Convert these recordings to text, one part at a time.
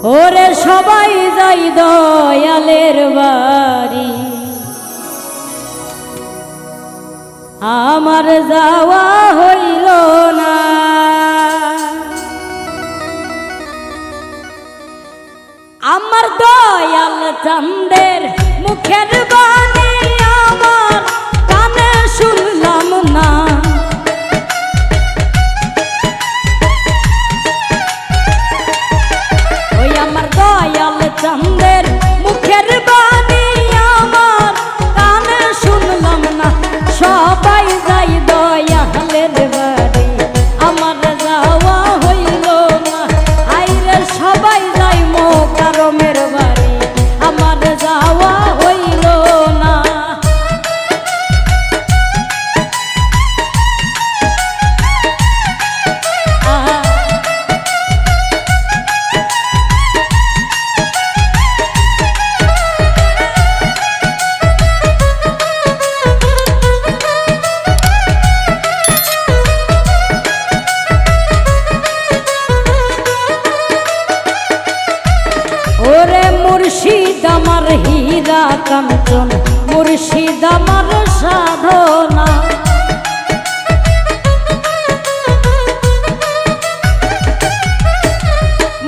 ওরে সবাই যাই দয়ালের বাড়ি, আমার যাওয়া হইল না। আমার দয়াল চাঁদের মুখের বাণী আমার কানে শুনলাম না। ওই আমার দয়াল চাঁদের মুখের বাণী আমার কানে শুনলাম না। সবাই যাই দয়ালের বাড়ি, আমার যাওয়া হইল না। আইরে সবাই যাই মোকারমের বাড়ি, আমার যাওয়া হইল না। ওরে মুর্শিদ আমার হীরা কাঞ্চন, মুর্শিদ আমার সাধনা।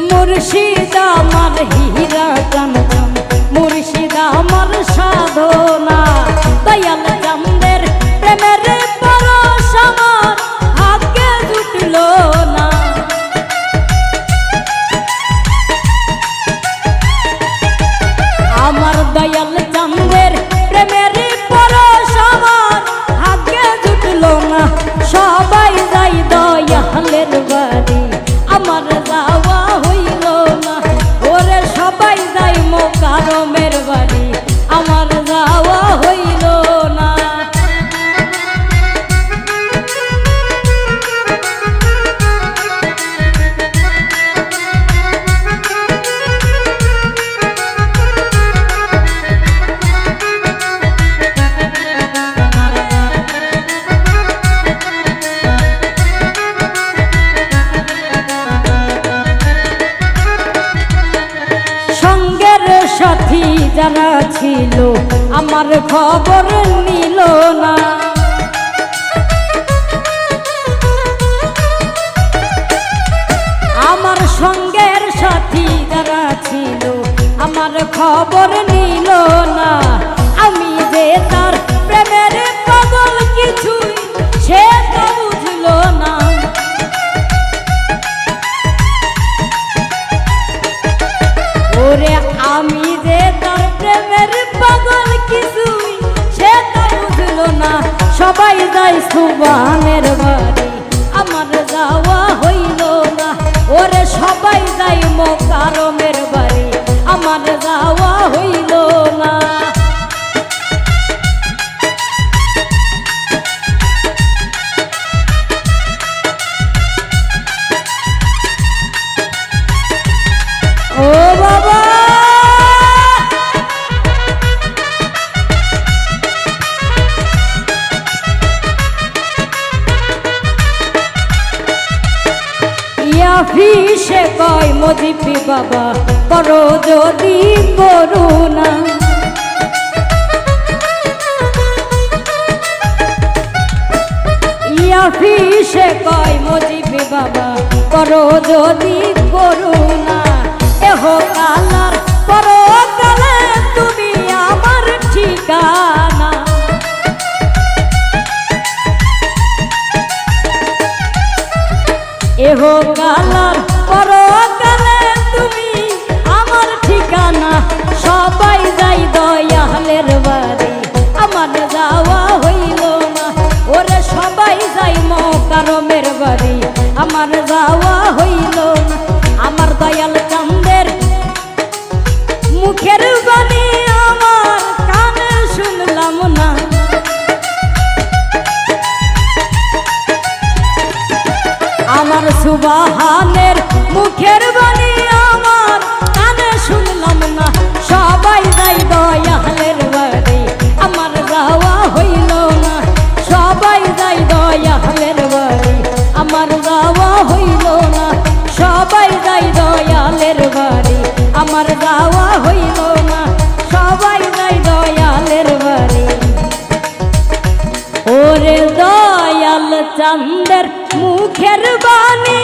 মুর্শিদ আমার হীরা কাঞ্চন, মুর্শিদ আমার সাধনা। দয়াল চাঁদের প্রেমের পরশ আমার ভাগ্যে জুটল না। আমার দয়াল চাঁদের প্রেমের পরশ আমার ভাগ্যে জুটল না। সবাই যাই দয়ালের বাড়ি, আমার যাওয়া হইল না। ওরে সবাই যাই মোকারমের বাড়ি, আমার যাওয়া হইল না। সাথী যারা ছিল আমার খবর নিল না। আমার সঙ্গের সাথী যারা ছিল আমার খবর নিল না। আমি যে তার প্রেমের পাগল কিছুই সে তো বুঝল না। ওরে আমি যে তার প্রেমের পাগল কিছুই সে তো বুঝল না। সবাই যাই সুবহানের বাড়ি, আমার যাওয়া হইল না। ওরে সবাই যাই মোকারমের বাড়ি, আমার যাওয়া হইল না। ও বাবা ইয়াফিসে কয় মজিপি বাবা করো যদি করুণা। ইয়াফিসে কয় মজিপি বাবা করো যদি করুণা। এহ কালার করো কালে তুমি আমার ঠিকানা। এহ কালার করো কালে তুমি আমার ঠিকানা। সবাই যাই দয়ালের বাড়ি, আমার যাওয়া হইল না। ওরে সবাই যাই মোকারমের বাড়ি, আমার যাওয়া হইল না। আমার দয়াল চাঁদের মুখের বাণী আমার কানে শুনলাম না। আমার সুবহানের মুখের বাণী আমার কানে শুনলাম না। সবাই যাই দয়ালের বাড়ি, আমার যাওয়া হইল না। সবাই যাই দয়ালের বাড়ি, আমার যাওয়া হইল না। সবাই যাই দয়ালের বাড়ি। চান্দের মুখের বাণী